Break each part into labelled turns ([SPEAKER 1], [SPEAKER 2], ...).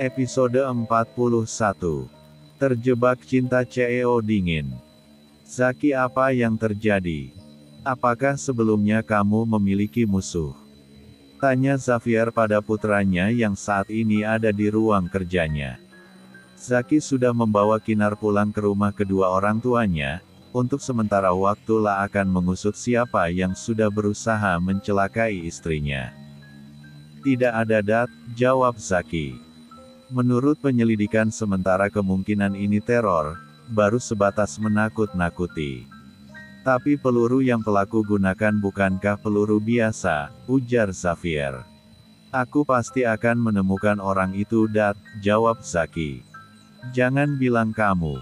[SPEAKER 1] Episode 41. Terjebak cinta CEO dingin. Zaki, apa yang terjadi? Apakah sebelumnya kamu memiliki musuh? Tanya Xavier pada putranya yang saat ini ada di ruang kerjanya. Zaki sudah membawa Kinar pulang ke rumah kedua orang tuanya, untuk sementara waktu akan mengusut siapa yang sudah berusaha mencelakai istrinya. Tidak ada, Dad, jawab Zaki. Menurut penyelidikan sementara kemungkinan ini teror, baru sebatas menakut-nakuti. Tapi peluru yang pelaku gunakan bukankah peluru biasa, ujar Xavier. Aku pasti akan menemukan orang itu, Dad, jawab Zaki. Jangan bilang kamu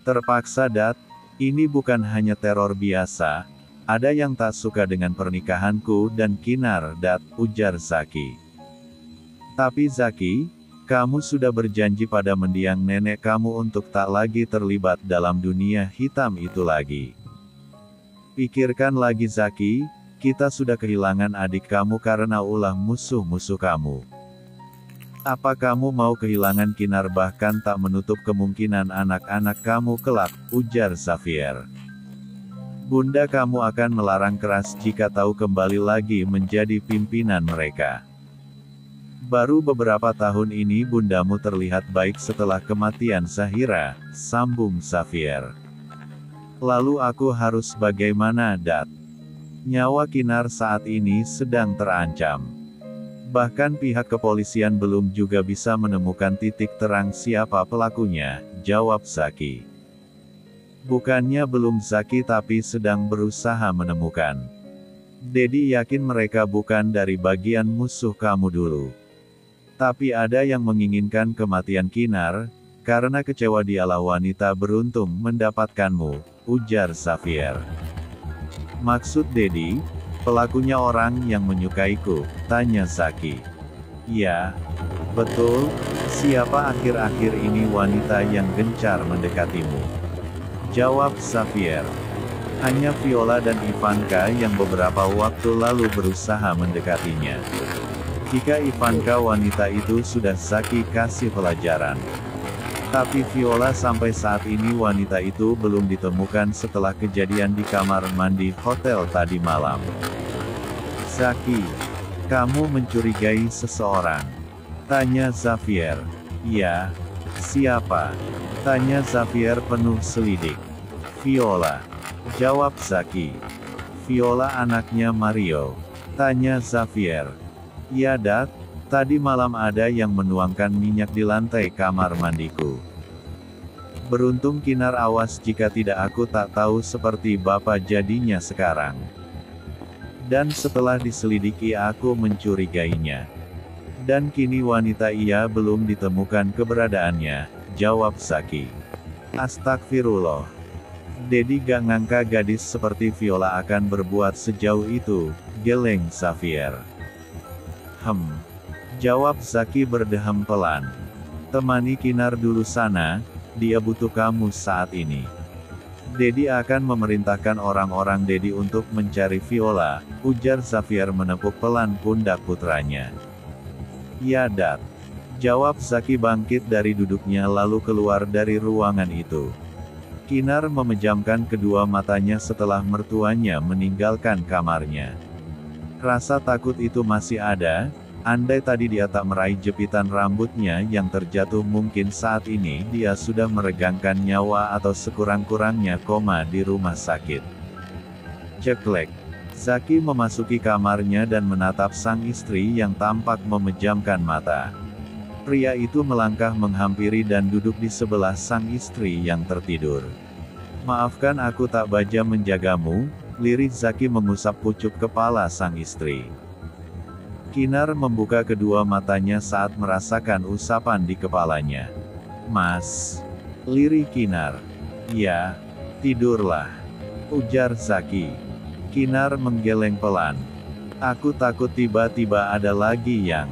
[SPEAKER 1] terpaksa, Dad. Ini bukan hanya teror biasa. Ada yang tak suka dengan pernikahanku dan Kinar, Dad, ujar Zaki. Tapi Zaki, kamu sudah berjanji pada mendiang nenek kamu untuk tak lagi terlibat dalam dunia hitam itu lagi. Pikirkan lagi, Zaki, kita sudah kehilangan adik kamu karena ulah musuh-musuh kamu. Apa kamu mau kehilangan Kinar bahkan tak menutup kemungkinan anak-anak kamu kelak, ujar Xavier. Bunda kamu akan melarang keras jika tahu kembali lagi menjadi pimpinan mereka. Baru beberapa tahun ini bundamu terlihat baik setelah kematian Zahira, sambung Xavier. Lalu aku harus bagaimana, Dad? Nyawa Kinar saat ini sedang terancam. Bahkan pihak kepolisian belum juga bisa menemukan titik terang siapa pelakunya, jawab Zaki. Bukannya belum, Zaki, tapi sedang berusaha menemukan. Dedi yakin mereka bukan dari bagian musuh kamu dulu. Tapi ada yang menginginkan kematian Kinar, karena kecewa dialah wanita beruntung mendapatkanmu, ujar Xavier. Maksud Dedi, pelakunya orang yang menyukaiku, tanya Zaki. Ya, betul, siapa akhir-akhir ini wanita yang gencar mendekatimu? Jawab Xavier. Hanya Viola dan Ivanka yang beberapa waktu lalu berusaha mendekatinya. Jika Ivanka wanita itu sudah Zaki kasih pelajaran. Tapi Viola sampai saat ini wanita itu belum ditemukan setelah kejadian di kamar mandi hotel tadi malam. Zaki, kamu mencurigai seseorang? Tanya Xavier. Ya, siapa? Tanya Xavier penuh selidik. Viola, jawab Zaki. Viola anaknya Mario? Tanya Xavier. Ya, Dad, tadi malam ada yang menuangkan minyak di lantai kamar mandiku. Beruntung Kinar, awas jika tidak aku tak tahu seperti bapak jadinya sekarang. Dan setelah diselidiki aku mencurigainya. Dan kini wanita ia belum ditemukan keberadaannya, jawab Zaki. Astagfirullah. Dedi gak ngangka gadis seperti Viola akan berbuat sejauh itu, geleng Xavier. Jawab Zaki berdeham pelan. Temani Kinar dulu sana, dia butuh kamu saat ini. Dedi akan memerintahkan orang-orang Dedi untuk mencari Viola, ujar Xavier menepuk pelan pundak putranya. Ya, Dad. Jawab Zaki bangkit dari duduknya lalu keluar dari ruangan itu. Kinar memejamkan kedua matanya setelah mertuanya meninggalkan kamarnya. Rasa takut itu masih ada, andai tadi dia tak meraih jepitan rambutnya yang terjatuh, mungkin saat ini dia sudah meregangkan nyawa atau sekurang-kurangnya koma di rumah sakit. Ceklek. Zaki memasuki kamarnya dan menatap sang istri yang tampak memejamkan mata. Pria itu melangkah menghampiri dan duduk di sebelah sang istri yang tertidur. Maafkan aku tak baja menjagamu, lirik Zaki mengusap pucuk kepala sang istri. Kinar membuka kedua matanya saat merasakan usapan di kepalanya. Mas, lirik Kinar. Ya, tidurlah, ujar Zaki. Kinar menggeleng pelan. Aku takut tiba-tiba ada lagi yang...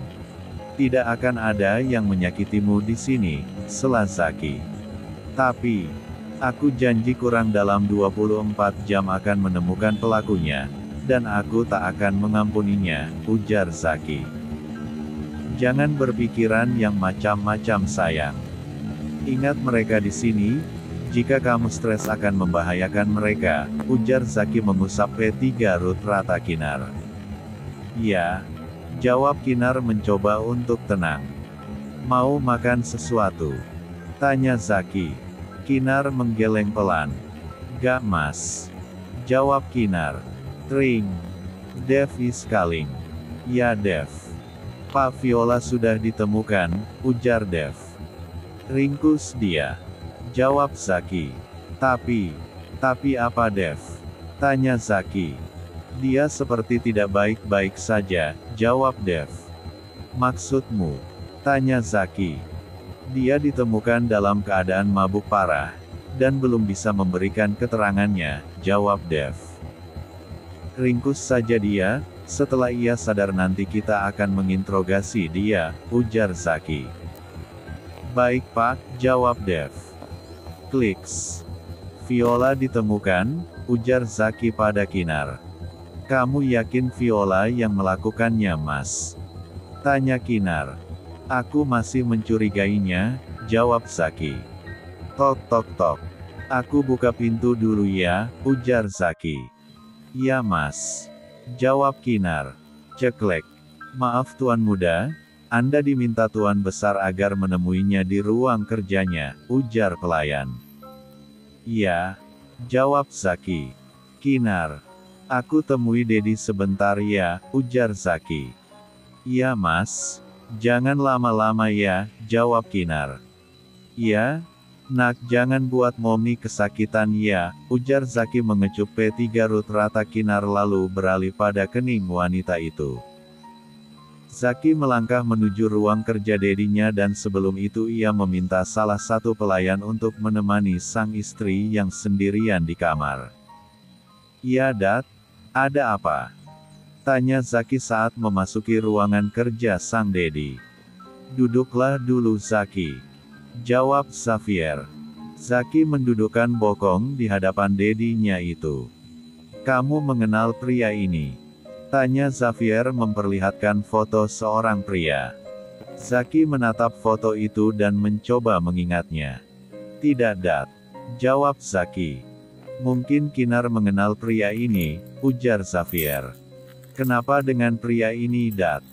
[SPEAKER 1] Tidak akan ada yang menyakitimu di sini, sela Zaki. Tapi, aku janji kurang dalam 24 jam akan menemukan pelakunya, dan aku tak akan mengampuninya, ujar Zaki. Jangan berpikiran yang macam-macam sayang. Ingat mereka di sini, jika kamu stres akan membahayakan mereka, ujar Zaki mengusap P3 Ruth rata Kinar. Ya, jawab Kinar mencoba untuk tenang. Mau makan sesuatu? Tanya Zaki. Kinar menggeleng pelan. Gak mas. Jawab Kinar. Ring. Dev is calling. Ya Dev. Pak Viola sudah ditemukan, ujar Dev. Ringkus dia. Jawab Zaki. Tapi apa Dev? Tanya Zaki. Dia seperti tidak baik-baik saja, jawab Dev. Maksudmu? Tanya Zaki. Dia ditemukan dalam keadaan mabuk parah, dan belum bisa memberikan keterangannya, jawab Dev. Ringkus saja dia, setelah ia sadar nanti kita akan menginterogasi dia, ujar Zaki. Baik Pak, jawab Dev. Kliks. Viola ditemukan, ujar Zaki pada Kinar. Kamu yakin Viola yang melakukannya mas? Tanya Kinar. Aku masih mencurigainya, jawab Zaki. Tok tok tok. Aku buka pintu dulu ya, ujar Zaki. Ya mas. Jawab Kinar. Ceklek. Maaf tuan muda, Anda diminta tuan besar agar menemuinya di ruang kerjanya, ujar pelayan. Ya. Jawab Zaki. Kinar. Aku temui Dedi sebentar ya, ujar Zaki. Iya mas. Jangan lama-lama ya, jawab Kinar. Iya. Nak jangan buat Momi kesakitan ya, ujar Zaki mengecup P3 Ruth rata Kinar lalu beralih pada kening wanita itu. Zaki melangkah menuju ruang kerja dedinya dan sebelum itu ia meminta salah satu pelayan untuk menemani sang istri yang sendirian di kamar. Iya Dat, ada apa? Tanya Zaki saat memasuki ruangan kerja sang dedi. Duduklah dulu Zaki. Jawab Xavier. Zaki mendudukkan bokong di hadapan dedinya itu. Kamu mengenal pria ini? Tanya Xavier memperlihatkan foto seorang pria. Zaki menatap foto itu dan mencoba mengingatnya. Tidak Dat. Jawab Zaki. Mungkin Kinar mengenal pria ini, ujar Xavier. Kenapa dengan pria ini Dat?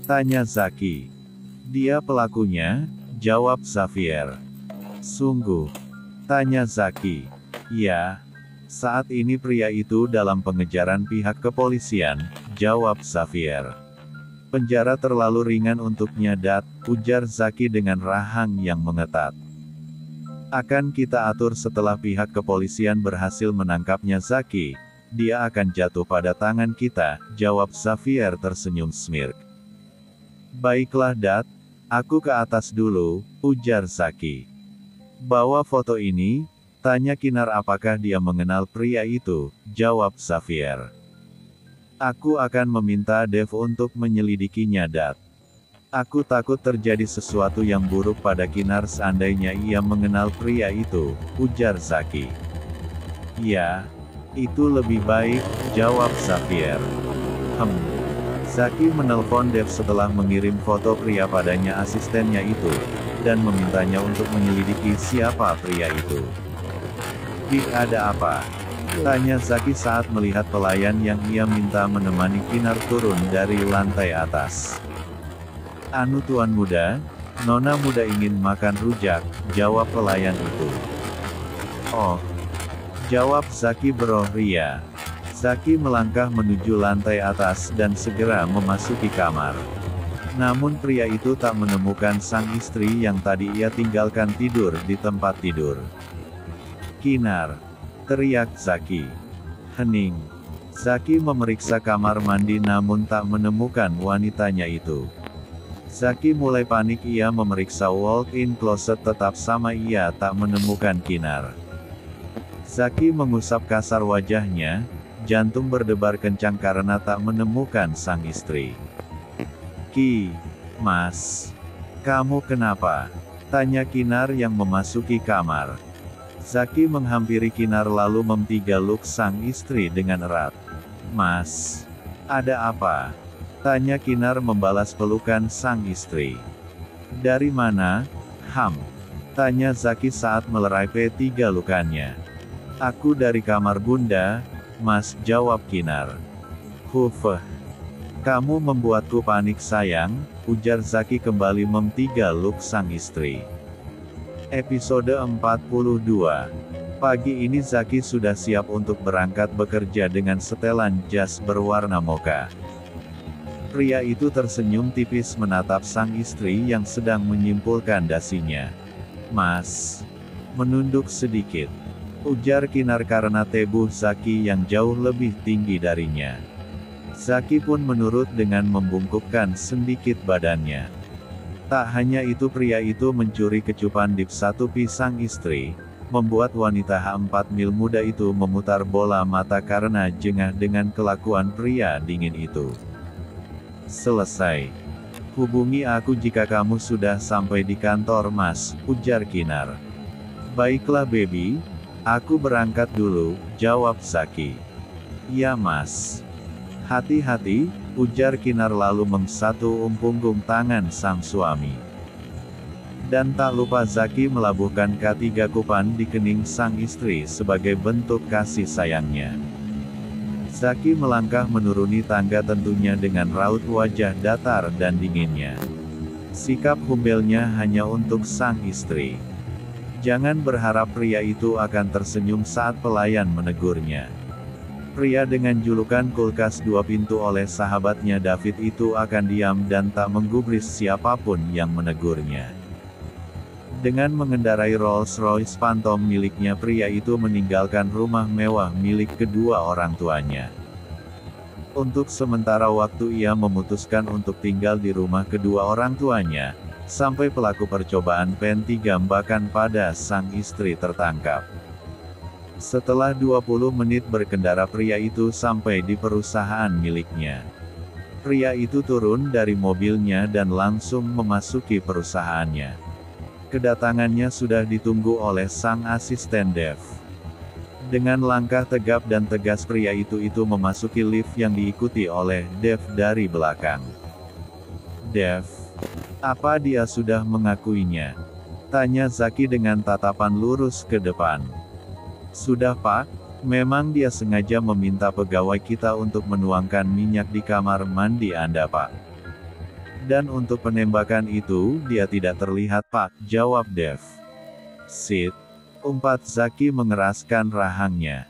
[SPEAKER 1] Tanya Zaki. Dia pelakunya, jawab Xavier. Sungguh? Tanya Zaki. Ya. Saat ini pria itu dalam pengejaran pihak kepolisian, jawab Xavier. Penjara terlalu ringan untuknya Dat, ujar Zaki dengan rahang yang mengetat. Akan kita atur setelah pihak kepolisian berhasil menangkapnya Zaki, dia akan jatuh pada tangan kita, jawab Xavier tersenyum smirk. Baiklah Dat, aku ke atas dulu, ujar Zaki. Bawa foto ini, tanya Kinar apakah dia mengenal pria itu, jawab Xavier. Aku akan meminta Dev untuk menyelidikinya Dat. Aku takut terjadi sesuatu yang buruk pada Kinar seandainya ia mengenal pria itu, ujar Zaki. Ya, itu lebih baik, jawab Xavier. Zaki menelpon Dev setelah mengirim foto pria padanya asistennya itu, dan memintanya untuk menyelidiki siapa pria itu. Ada apa? Tanya Zaki saat melihat pelayan yang ia minta menemani Kinar turun dari lantai atas. Anu tuan muda, nona muda ingin makan rujak, jawab pelayan itu. Oh. Jawab Zaki bro Ria. Zaki melangkah menuju lantai atas dan segera memasuki kamar. Namun pria itu tak menemukan sang istri yang tadi ia tinggalkan tidur di tempat tidur. Kinar. Teriak Zaki. Hening. Zaki memeriksa kamar mandi namun tak menemukan wanitanya itu. Zaki mulai panik, ia memeriksa walk-in closet tetap sama ia tak menemukan Kinar. Zaki mengusap kasar wajahnya, jantung berdebar kencang karena tak menemukan sang istri. Mas. Kamu kenapa? Tanya Kinar yang memasuki kamar. Zaki menghampiri Kinar lalu memtigaluk sang istri dengan erat. Mas. Ada apa? Tanya Kinar membalas pelukan sang istri. Dari mana? Tanya Zaki saat melerai P3 lukanya. Aku dari kamar bunda, Mas, jawab Kinar. Hufeh. Kamu membuatku panik sayang, ujar Zaki kembali mem3 sang istri. Episode 42. Pagi ini Zaki sudah siap untuk berangkat bekerja dengan setelan jas berwarna mocha. Pria itu tersenyum tipis menatap sang istri yang sedang menyimpulkan dasinya. Mas, menunduk sedikit, ujar Kinar karena tubuh Zaki yang jauh lebih tinggi darinya. Zaki pun menurut dengan membungkukkan sedikit badannya. Tak hanya itu, pria itu mencuri kecupan dip satu pisang istri, membuat wanita H4 mil muda itu memutar bola mata karena jengah dengan kelakuan pria dingin itu. Selesai. Hubungi aku jika kamu sudah sampai di kantor, Mas, ujar Kinar. Baiklah baby, aku berangkat dulu, jawab Zaki. Ya Mas. Hati-hati, ujar Kinar lalu memsatu punggung tangan sang suami. Dan tak lupa Zaki melabuhkan K3 kupan di kening sang istri sebagai bentuk kasih sayangnya. Zaki melangkah menuruni tangga tentunya dengan raut wajah datar dan dinginnya. Sikap humbelnya hanya untuk sang istri. Jangan berharap pria itu akan tersenyum saat pelayan menegurnya. Pria dengan julukan kulkas 2 pintu oleh sahabatnya David itu akan diam dan tak menggubris siapapun yang menegurnya. Dengan mengendarai Rolls-Royce Phantom miliknya, pria itu meninggalkan rumah mewah milik kedua orang tuanya. Untuk sementara waktu ia memutuskan untuk tinggal di rumah kedua orang tuanya, sampai pelaku percobaan P3 bahkan pada sang istri tertangkap. Setelah 20 menit berkendara, pria itu sampai di perusahaan miliknya. Pria itu turun dari mobilnya dan langsung memasuki perusahaannya. Kedatangannya sudah ditunggu oleh sang asisten Dev. Dengan langkah tegap dan tegas pria itu memasuki lift yang diikuti oleh Dev dari belakang. Dev, apa dia sudah mengakuinya? Tanya Zaki dengan tatapan lurus ke depan. Sudah Pak, memang dia sengaja meminta pegawai kita untuk menuangkan minyak di kamar mandi Anda Pak. Dan untuk penembakan itu, dia tidak terlihat Pak, jawab Dev. Sit, umpat Zaki mengeraskan rahangnya.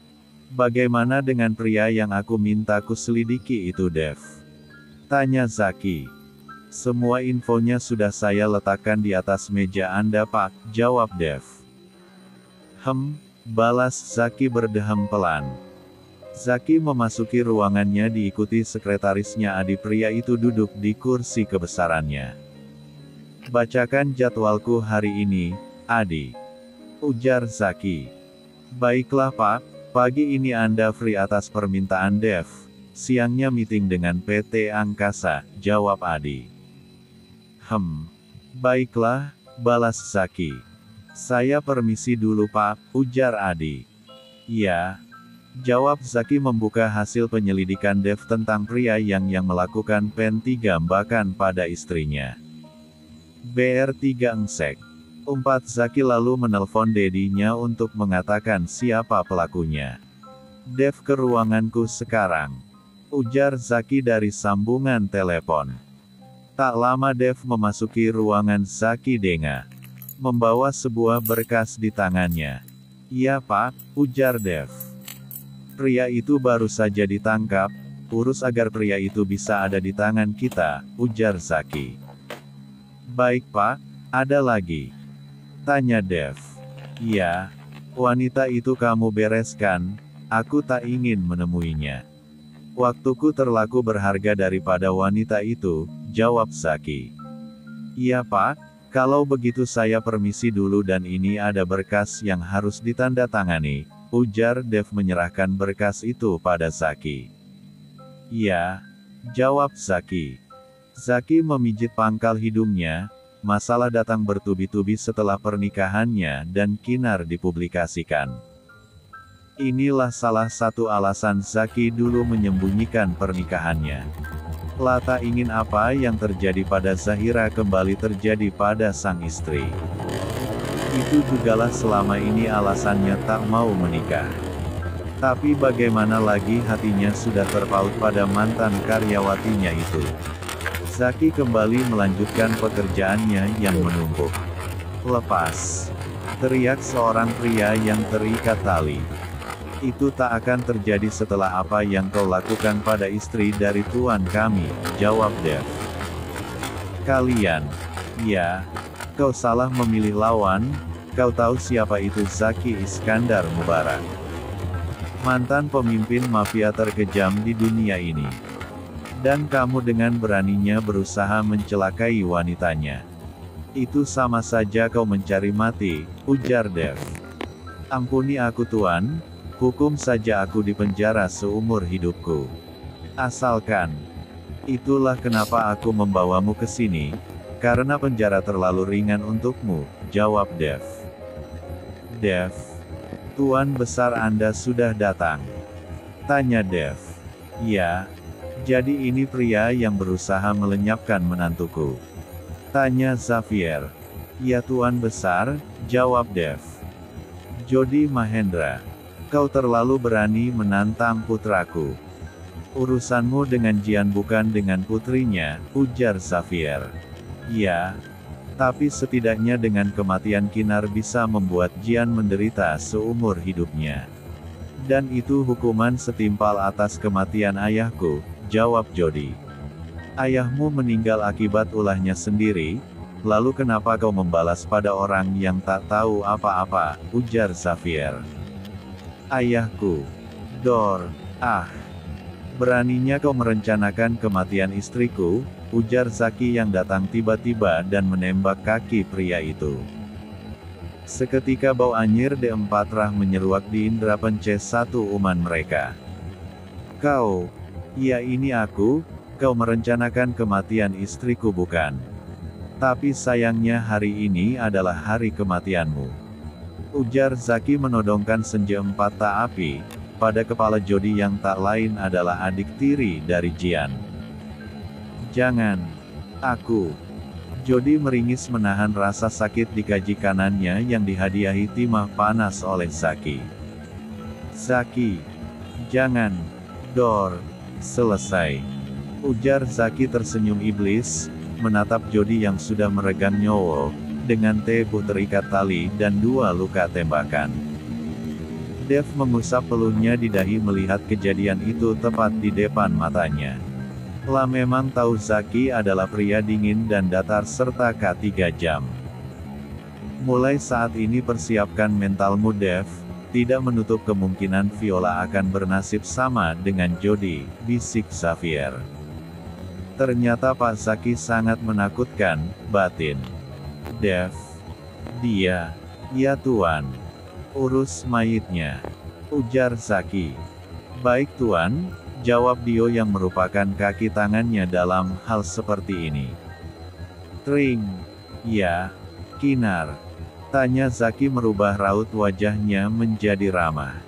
[SPEAKER 1] Bagaimana dengan pria yang aku minta ku selidiki itu Dev? Tanya Zaki. Semua infonya sudah saya letakkan di atas meja Anda Pak, jawab Dev. Balas Zaki berdeham pelan. Zaki memasuki ruangannya diikuti sekretarisnya Adi. Pria itu duduk di kursi kebesarannya. Bacakan jadwalku hari ini, Adi, ujar Zaki. Baiklah Pak, pagi ini Anda free atas permintaan Dev, siangnya meeting dengan PT Angkasa, jawab Adi. Baiklah, balas Zaki. Saya permisi dulu Pak, ujar Adi. Ya, jawab Zaki membuka hasil penyelidikan Dev tentang pria yang melakukan P3 bahkan pada istrinya. BR3 Engsek. Umpat Zaki lalu menelpon dedinya untuk mengatakan siapa pelakunya. Dev ke ruanganku sekarang, ujar Zaki dari sambungan telepon. Tak lama Dev memasuki ruangan Zaki dengan membawa sebuah berkas di tangannya. Iya Pak, ujar Dev. Pria itu baru saja ditangkap, urus agar pria itu bisa ada di tangan kita, ujar Zaki. Baik Pak, ada lagi? Tanya Dev. Iya, wanita itu kamu bereskan, aku tak ingin menemuinya. Waktuku terlalu berharga daripada wanita itu, jawab Zaki. Iya Pak, kalau begitu saya permisi dulu dan ini ada berkas yang harus ditandatangani, ujar Dev menyerahkan berkas itu pada Zaki. Iya, jawab Zaki. Zaki memijit pangkal hidungnya, masalah datang bertubi-tubi setelah pernikahannya dan Kinar dipublikasikan. Inilah salah satu alasan Zaki dulu menyembunyikan pernikahannya. Lata ingin apa yang terjadi pada Zahira kembali terjadi pada sang istri. Itu jugalah selama ini alasannya tak mau menikah. Tapi bagaimana lagi, hatinya sudah terpaut pada mantan karyawatinya itu. Zaki kembali melanjutkan pekerjaannya yang menumpuk. Lepas! Teriak seorang pria yang terikat tali. Itu tak akan terjadi setelah apa yang kau lakukan pada istri dari tuan kami, jawab Dev. Kalian. Ya. Kau salah memilih lawan, kau tahu siapa itu Zaki Iskandar Mubarak. Mantan pemimpin mafia terkejam di dunia ini. Dan kamu dengan beraninya berusaha mencelakai wanitanya. Itu sama saja kau mencari mati, ujar Dev. Ampuni aku tuan. Hukum saja aku di penjara seumur hidupku. Asalkan. Itulah kenapa aku membawamu ke sini, karena penjara terlalu ringan untukmu, jawab Dev. Dev. Tuan besar Anda sudah datang? Tanya Dev. Ya. Jadi ini pria yang berusaha melenyapkan menantuku. Tanya Xavier. Ya tuan besar, jawab Dev. Jody Mahendra. Kau terlalu berani menantang putraku. Urusanmu dengan Jian bukan dengan putrinya, ujar Xavier. Ya. Tapi setidaknya dengan kematian Kinar bisa membuat Jian menderita seumur hidupnya. Dan itu hukuman setimpal atas kematian ayahku, jawab Jody. Ayahmu meninggal akibat ulahnya sendiri, lalu kenapa kau membalas pada orang yang tak tahu apa-apa, ujar Xavier. Ayahku. Dor. Ah. Beraninya kau merencanakan kematian istriku, ujar Zaki yang datang tiba-tiba dan menembak kaki pria itu. Seketika bau anyir D4 Rah menyeruak di indera pences satu uman mereka. Kau. Ya ini aku, kau merencanakan kematian istriku bukan? Tapi sayangnya hari ini adalah hari kematianmu. Ujar Zaki menodongkan senjata api, pada kepala Jody yang tak lain adalah adik tiri dari Jian. Jangan. Aku. Jody meringis menahan rasa sakit di kaki kanannya yang dihadiahi timah panas oleh Zaki. Zaki. Jangan. Dor. Selesai. Ujar Zaki tersenyum iblis, menatap Jody yang sudah meregang nyawa, dengan tubuh terikat tali dan 2 luka tembakan. Dev mengusap peluhnya di dahi melihat kejadian itu tepat di depan matanya. Lah memang tahu Zaki adalah pria dingin dan datar serta K3 jam. Mulai saat ini persiapkan mentalmu Dev, tidak menutup kemungkinan Viola akan bernasib sama dengan Jody, bisik Xavier. Ternyata Pak Zaki sangat menakutkan, batin. Dev. Dia. Ya tuan. Urus mayitnya. Ujar Zaki. Baik tuan, jawab Dio yang merupakan kaki tangannya dalam hal seperti ini. Tring. Ya. Kinar. Tanya Zaki merubah raut wajahnya menjadi ramah.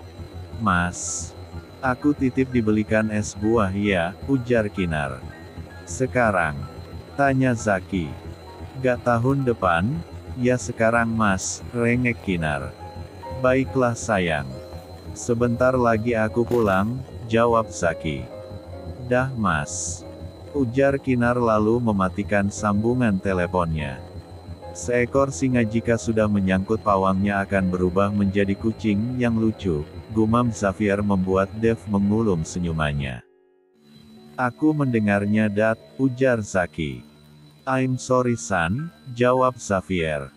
[SPEAKER 1] Mas. Aku titip dibelikan es buah ya, ujar Kinar. Sekarang. Tanya Zaki. Gak tahun depan? Ya sekarang mas, rengek Kinar. Baiklah sayang. Sebentar lagi aku pulang, jawab Zaki. Dah mas. Ujar Kinar lalu mematikan sambungan teleponnya. Seekor singa jika sudah menyangkut pawangnya akan berubah menjadi kucing yang lucu, gumam Xavier membuat Dev mengulum senyumannya. Aku mendengarnya Dat, ujar Zaki. I'm sorry son, jawab Xavier.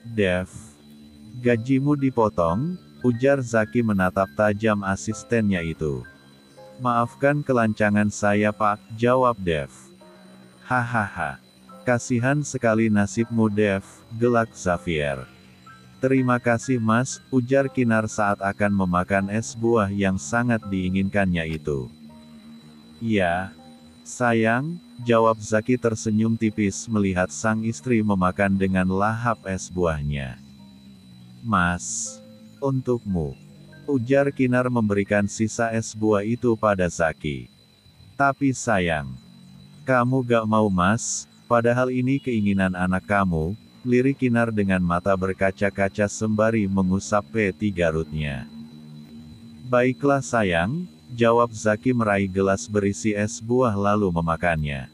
[SPEAKER 1] Dev. Gajimu dipotong, ujar Zaki menatap tajam asistennya itu. Maafkan kelancangan saya pak, jawab Dev. Hahaha. Kasihan sekali nasibmu Dev, gelak Xavier. Terima kasih mas, ujar Kinar saat akan memakan es buah yang sangat diinginkannya itu. Ya. Sayang, jawab Zaki tersenyum tipis melihat sang istri memakan dengan lahap es buahnya. Mas. Untukmu. Ujar Kinar memberikan sisa es buah itu pada Zaki. Tapi sayang.
[SPEAKER 2] Kamu gak mau Mas, padahal ini keinginan anak kamu, lirik Kinar dengan mata berkaca-kaca sembari mengusap P3 rootnya. Baiklah sayang, jawab Zaki meraih gelas berisi es buah lalu memakannya.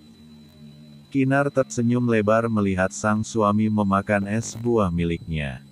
[SPEAKER 2] Kinar tersenyum lebar melihat sang suami memakan es buah miliknya.